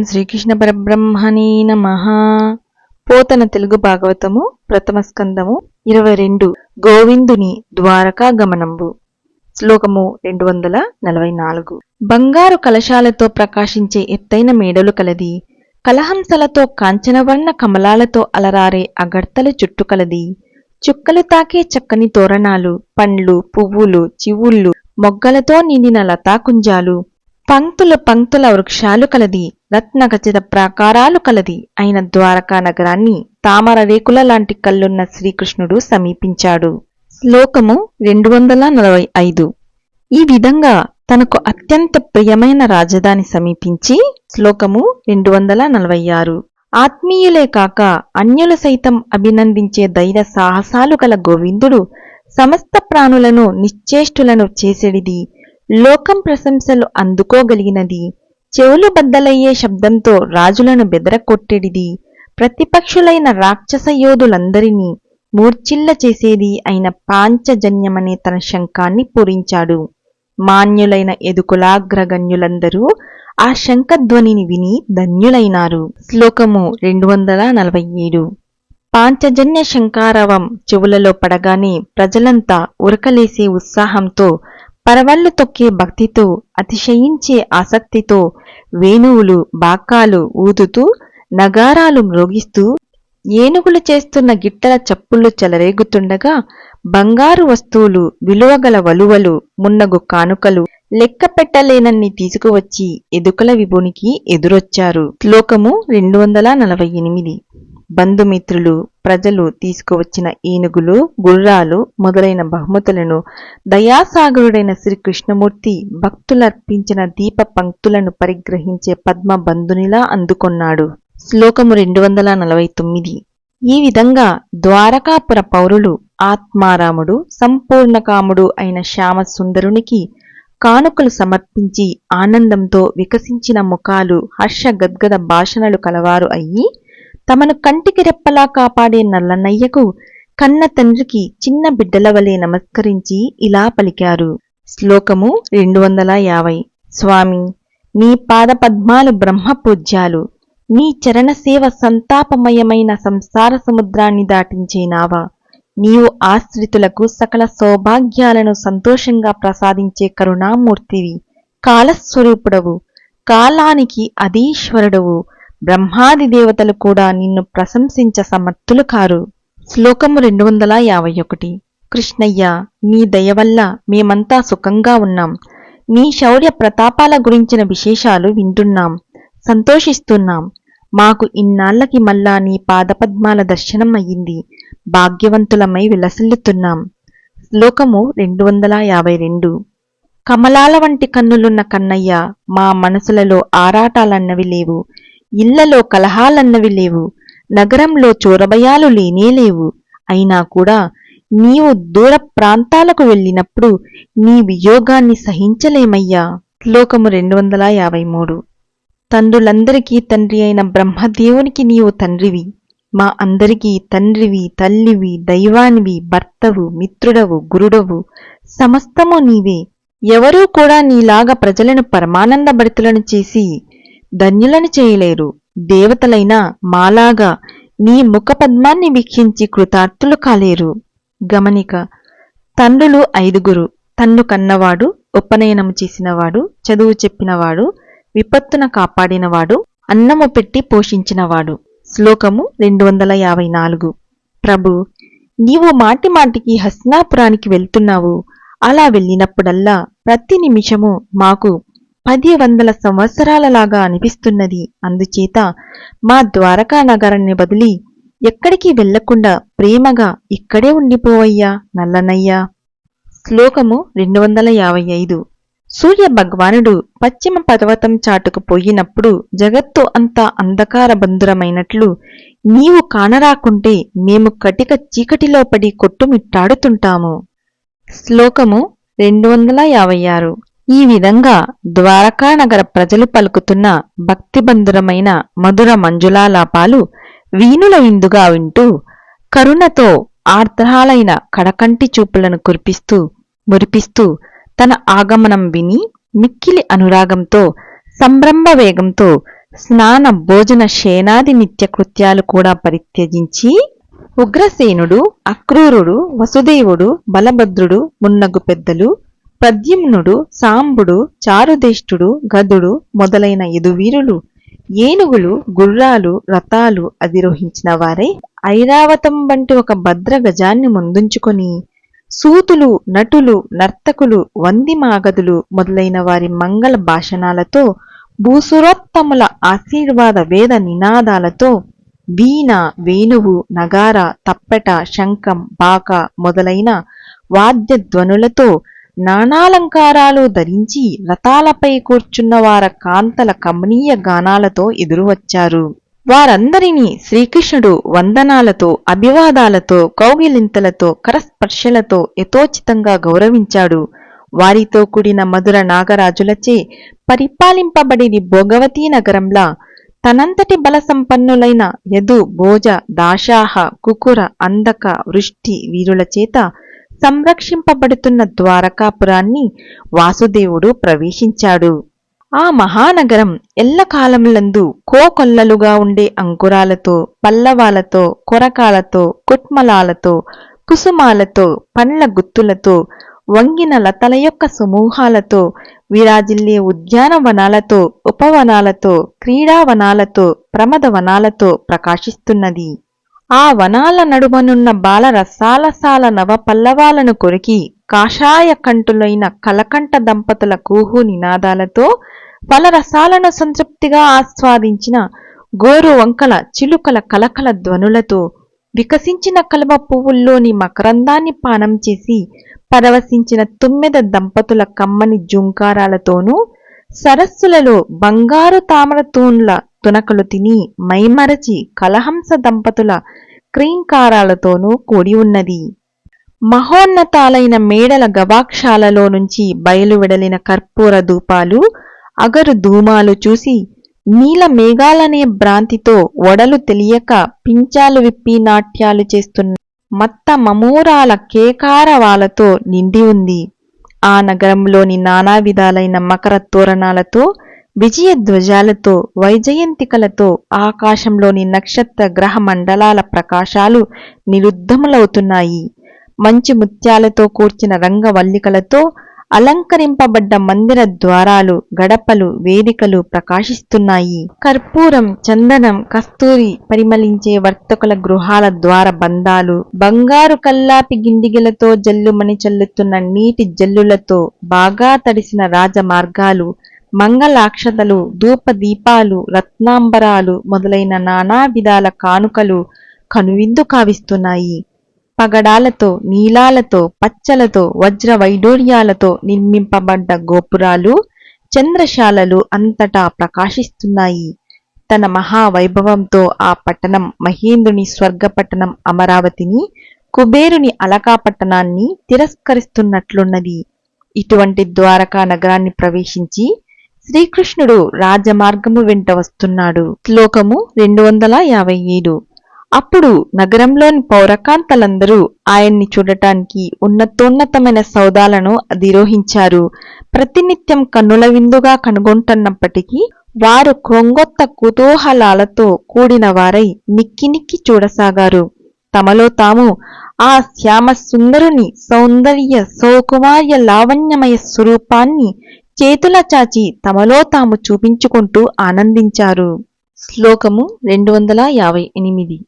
శ్రీకృష్ణ పరబ్రహ్మణే నమః. పోతన తెలుగు భాగవతము ప్రథమ స్కందము 22 గోవిందుని ద్వారకా గమనంబు. శ్లోకము 244. బంగారు కలశాలతో ప్రకాశించే ఎత్తైన మేడలు కలది, కలహంసలతో కాంచనవర్ణ కమలాలతో అలరారే అగర్తల చుట్టు కలది, చుక్కలు తాకే చక్కని తోరణాలు, పండ్లు, పువ్వులు, చివుళ్ళు, మొగ్గలతో నిండిన లతాకుంజాలు, పంక్తుల పంక్తుల వృక్షాలు కలది, రత్నఖచిత ప్రాకారాలు కలది అయిన ద్వారకా నగరాన్ని తామర రేకుల లాంటి కళ్ళున్న శ్రీకృష్ణుడు సమీపించాడు. శ్లోకము 245. ఈ విధంగా తనకు అత్యంత ప్రియమైన రాజధాని సమీపించి. శ్లోకము 246. ఆత్మీయులే కాక అన్యులు సైతం అభినందించే ధైర్య సాహసాలు గల గోవిందుడు సమస్త ప్రాణులను నిశ్చేష్టులను చేసేడిది, లోకం ప్రశంసలు అందుకోగలిగినది, చెవులు బద్దలయ్యే శబ్దంతో రాజులను బెదరకొట్టేడిది, ప్రతిపక్షులైన రాక్షస యోధులందరినీ మూర్ఛిల్ల చేసేది అయిన పాంచజన్యమనే తన శంఖాన్ని పూరించాడు. మాన్యులైన యదుకులాగ్రగణ్యులందరూ ఆ శంఖధ్వనిని విని ధన్యులైనారు. శ్లోకము 247. పాంచజన్య శంఖారవం చెవులలో పడగానే ప్రజలంతా ఉరకలేసే ఉత్సాహంతో, పరవళ్లు తొక్కే భక్తితో, అతిశయించే ఆసక్తితో వేణువులు బాకాలు ఊదుతూ, నగారాలు మ్రోగిస్తూ, ఏనుగులు చేస్తున్న గిట్టల చప్పుళ్ళు చెలరేగుతుండగా, బంగారు వస్తువులు, విలువగల వలువలు, మున్నగు కానుకలు లెక్క పెట్టలేనన్ని తీసుకువచ్చి ఎదుకల విభునికి ఎదురొచ్చారు. శ్లోకము 248. బంధుమిత్రులు, ప్రజలు తీసుకువచ్చిన ఏనుగులు, గుర్రాలు మొదలైన బహుమతులను దయాసాగరుడైన శ్రీకృష్ణమూర్తి భక్తులర్పించిన దీప పంక్తులను పరిగ్రహించే పద్మబంధునిలా అందుకొన్నాడు. శ్లోకము 249. ఈ విధంగా ద్వారకాపుర పౌరులు ఆత్మారాముడు, సంపూర్ణకాముడు అయిన శ్యామసుందరునికి కానుకలు సమర్పించి ఆనందంతో వికసించిన ముఖాలు, హర్షగద్గద భాషణలు కలవారు అయ్యి, తమను కంటికి రెప్పలా కాపాడే నల్లనయ్యకు కన్న తండ్రికి చిన్న బిడ్డల వలె నమస్కరించి ఇలా పలికారు. శ్లోకము 250. స్వామి, నీ పాదపద్మాలు బ్రహ్మపూజ్యాలు, నీ చరణసేవ సంతాపమయమైన సంసార సముద్రాన్ని దాటించేనావా, నీవు ఆశ్రితులకు సకల సౌభాగ్యాలను సంతోషంగా ప్రసాదించే కరుణామూర్తివి, కాలస్వరూపుడవు, కాలానికి అధీశ్వరుడవు, బ్రహ్మాది దేవతలు కూడా నిన్ను ప్రశంసించ సమర్థులు కారు. శ్లోకము 251. కృష్ణయ్య, నీ దయవల్ల మేమంతా సుఖంగా ఉన్నాం. నీ శౌర్య ప్రతాపాల గురించిన విశేషాలు వింటున్నాం, సంతోషిస్తున్నాం. మాకు ఇన్నాళ్లకి మళ్ళా నీ పాదపద్మాల దర్శనం అయ్యింది, భాగ్యవంతులమై విలసిల్లుతున్నాం. శ్లోకము 252. కమలాల వంటి కన్నులున్న కన్నయ్య, మా మనసులలో ఆరాటాలన్నవి లేవు, ఇళ్లలో కలహాలన్నవి లేవు, నగరంలో చోరభయాలు లేనేలేవు. అయినా కూడా నీవు దూర ప్రాంతాలకు వెళ్ళినప్పుడు నీ వియోగాన్ని సహించలేమయ్యా. శ్లోకము 253. తండ్రులందరికీ తండ్రి అయిన బ్రహ్మదేవునికి నీవు తండ్రివి, మా అందరికీ తండ్రివి, తల్లివి, దైవానివి, భర్తవు, మిత్రుడవు, గురుడవు, సమస్తము నీవే. ఎవరూ కూడా నీలాగా ప్రజలను పరమానందభరితులను చేసి ధన్యులను చేయలేరు. దేవతలైనా మాలాగా నీ ముఖపద్మాన్ని వీక్షించి కృతార్థులు కాలేరు. గమనిక: తండ్రులు 5. తన్ను కన్నవాడు, ఉపనయనము చేసినవాడు, చదువు చెప్పినవాడు, విపత్తున కాపాడినవాడు, అన్నము పెట్టి పోషించినవాడు. శ్లోకము 254. ప్రభు, నీవు మాటి మాటికి హస్తినాపురానికి వెళ్తున్నావు. అలా వెళ్ళినప్పుడల్లా ప్రతి నిమిషము మాకు 10,000 సంవత్సరాలలాగా అనిపిస్తున్నది. అందుచేత మా ద్వారకా నగరాన్ని వదిలి ఎక్కడికి వెళ్లకుండా ప్రేమగా ఇక్కడే ఉండిపోవయ్యా నల్లనయ్యా. శ్లోకము 255. సూర్య భగవానుడు పశ్చిమ పర్వతం చాటుకు పోయినప్పుడు జగత్తు అంతా అంధకార బంధురమైనట్లు నీవు కానరాకుంటే మేము కటిక చీకటిలో పడి కొట్టుమిట్టాడుతుంటాము. శ్లోకము 256. ఈ విధంగా ద్వారకానగర ప్రజలు పలుకుతున్న భక్తిబంధురమైన మధుర మంజులాలాపాలు వీణుల విందుగా వింటూ, కరుణతో ఆర్ద్రాలైన కడకంటి చూపులను కురిపిస్తూ మురిపిస్తూ తన ఆగమనం విని మిక్కిలి అనురాగంతో సంభ్రమ వేగంతో స్నాన భోజన శయనాది నిత్యకృత్యాలు కూడా పరిత్యజించి ఉగ్రసేనుడు, అక్రూరుడు, వసుదేవుడు, బలభద్రుడు మున్నగు పెద్దలు, ప్రద్యుమ్నుడు, సాంబుడు, చారుదేష్టుడు, గదుడు మొదలైన యదువీరులు ఏనుగులు, గుర్రాలు, రథాలు అధిరోహించిన వారై ఐరావతం వంటి ఒక భద్ర గజాన్ని ముందుంచుకొని సూతులు, నటులు, నర్తకులు, వందిమాగదులు మొదలైన వారి మంగళ భాషణాలతో భూసురోత్తముల ఆశీర్వాద వేద నినాదాలతో వీణ, వేణువు, నగార, తప్పెట, శంఖం, బాక మొదలైన వాద్యధ్వనులతో నానాలంకారాలు ధరించి రథాలపై కూర్చున్న వార కాంతల కమనీయ గానాలతో ఎదురువచ్చారు. వారందరినీ శ్రీకృష్ణుడు వందనాలతో, అభివాదాలతో, కౌగిలింతలతో, కరస్పర్శలతో యథోచితంగా గౌరవించాడు. వారితో కూడిన మధుర నాగరాజులచే పరిపాలింపబడిన భోగవతీ నగరంలా తనంతటి బల సంపన్నులైన యదు, భోజ, దాశాహ, కుకుర, అందక, వృష్టి వీరుల చేత సంరక్షింపబడుతున్న ద్వారకాపురాన్ని వాసుదేవుడు ప్రవేశించాడు. ఆ మహానగరం ఎల్లకాలములందు కోకొల్లలుగా ఉండే అంకురాలతో, పల్లవాలతో, కొరకాలతో, కుట్మలాలతో, కుసుమాలతో, పండ్ల గుత్తులతో, వంగిన లతల యొక్క సమూహాలతో, విరాజిల్లే ఉద్యానవనాలతో, ఉపవనాలతో, క్రీడావనాలతో, ప్రమదవనాలతో ప్రకాశిస్తున్నది. ఆ వనాల నడుమనున్న బాలరసాలసాల నవ పల్లవాలను కొరికి కాషాయ కంఠులైన కలకంఠ దంపతుల కూహు నినాదాలతో ఫలరసాలను సంతృప్తిగా ఆస్వాదించిన గోరు వంకల చిలుకల కలకల ధ్వనులతో వికసించిన కలువ పువ్వుల్లోని మకరందాన్ని పానం చేసి పరవశించిన తుమ్మెద దంపతుల కమ్మని జుంకారాలతోనూ సరస్సులలో బంగారు తామర తూన్ల తునకలు తిని మైమరచి కలహంస దంపతుల క్రీంకారాలతోనూ కూడి ఉన్నది. మహోన్నతాలైన మేడల గవాక్షాలలో నుంచి బయలువెడలిన కర్పూర ధూపాలు, అగరు ధూమాలు చూసి నీల మేఘాలనే భ్రాంతితో ఒడలు తెలియక పించాలు విప్పి నాట్యాలు చేస్తున్న మత్త మమూరాల కేకారవాలతో నిండి ఉంది. ఆ నగరంలోని నానా విధాలైన మకర తోరణాలతో, విజయధ్వజాలతో, వైజయంతికలతో ఆకాశంలోని నక్షత్ర గ్రహ మండలాల ప్రకాశాలు నిరుద్ధములవుతున్నాయి. మంచి ముత్యాలతో కూర్చిన రంగవల్లికలతో అలంకరింపబడ్డ మందిర ద్వారాలు, గడపలు, వేదికలు ప్రకాశిస్తున్నాయి. కర్పూరం, చందనం, కస్తూరి పరిమళించే వర్తకుల గృహాల ద్వార బంధాలు, బంగారు కల్లాపి గిండిగలతో జల్లుమని చల్లుతున్న నీటి జల్లులతో బాగా తడిసిన రాజమార్గాలు, మంగళాక్షతలు, ధూపదీపాలు, రత్నాంబరాలు మొదలైన నానా విధాల కానుకలు కనువిందు కావిస్తున్నాయి. పగడాలతో, నీలాలతో, పచ్చలతో, వజ్ర వైడూర్యాలతో నిర్మింపబడ్డ గోపురాలు, చంద్రశాలలు అంతటా ప్రకాశిస్తున్నాయి. తన మహావైభవంతో ఆ పట్టణం మహేంద్రుని స్వర్గపట్టణం అమరావతిని, కుబేరుని అలకాపట్టణాన్ని తిరస్కరిస్తున్నట్లున్నది. ఇటువంటి ద్వారకా నగరాన్ని ప్రవేశించి శ్రీకృష్ణుడు రాజమార్గము వెంట వస్తున్నాడు. శ్లోకము 257. అప్పుడు నగరంలోని పౌరకాంతలందరూ ఆయన్ని చూడటానికి ఉన్నతోన్నతమైన సౌదాలను అధిరోహించారు. ప్రతినిత్యం కన్నుల విందుగా కనుగొంటున్నప్పటికీ వారు క్రొంగొత్త కుతూహలాలతో కూడిన వారై నిక్కి నిక్కి చూడసాగారు. తమలో తాము ఆ శ్యామ సుందరుని సౌందర్య సౌకుమార్య లావణ్యమయ స్వరూపాన్ని చేతుల చాచి తమలో తాము చూపించుకుంటూ ఆనందించారు. శ్లోకము 258.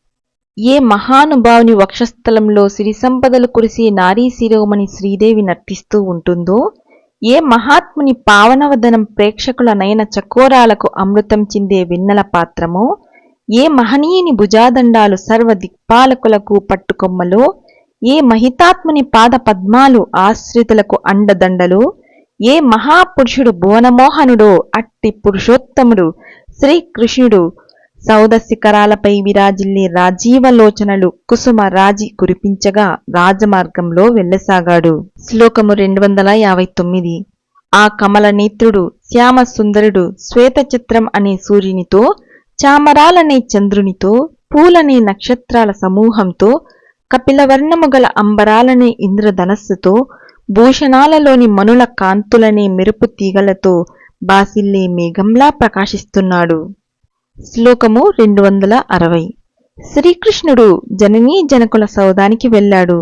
ఏ మహానుభావుని వక్షస్థలంలో సిరి సంపదలు కురిసి నారీ శిరోమణి శ్రీదేవి నర్తిస్తూ ఉంటుందో, ఏ మహాత్ముని పావనవదనం ప్రేక్షకుల నయన చకోరాలకు అమృతం చిందే వెన్నెల పాత్రమో, ఏ మహనీయుని భుజాదండాలు సర్వ దిక్పాలకులకు పట్టుకొమ్మలో, ఏ మహితాత్ముని పాద పద్మాలు ఆశ్రితులకు అండదండలో, ఏ మహాపురుషుడు భువనమోహనుడో అట్టి పురుషోత్తముడు శ్రీకృష్ణుడు సౌద శిఖరాలపై విరాజిల్లే రాజీవలోచనలు కుసుమ రాజి కురిపించగా రాజమార్గంలో వెళ్ళసాగాడు. శ్లోకము 259. ఆ కమల నేత్రుడు శ్యామ సుందరుడు శ్వేతచిత్రం అనే సూర్యునితో, చామరాలనే చంద్రునితో, పూలనే నక్షత్రాల సమూహంతో, కపిలవర్ణము గల అంబరాలనే ఇంద్రధనస్సుతో, భూషణాలలోని మనుల కాంతులనే మెరుపు తీగలతో బాసిల్లే మేఘంలా ప్రకాశిస్తున్నాడు. శ్లోకము 260. శ్రీకృష్ణుడు జననీ జనకుల సౌదానికి వెళ్ళాడు.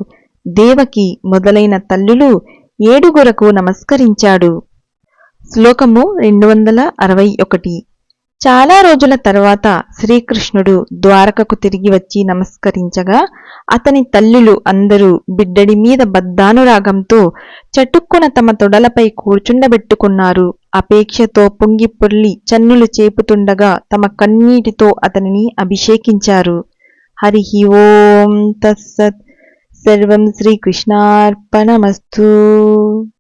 దేవకి మొదలైన తల్లులు 7 నమస్కరించాడు. శ్లోకము 261. చాలా రోజుల తర్వాత శ్రీకృష్ణుడు ద్వారకకు తిరిగి వచ్చి నమస్కరించగా అతని తల్లులు అందరూ బిడ్డడి మీద బద్ధానురాగంతో చటుక్కున తమ తొడలపై కూర్చుండబెట్టుకున్నారు. అపేక్షతో పొంగి పొర్లి చన్నులు చేపుతుండగా తమ కన్నీటితో అతనిని అభిషేకించారు. హరి ఓం తత్సత్. సర్వం శ్రీకృష్ణార్పణమస్తు.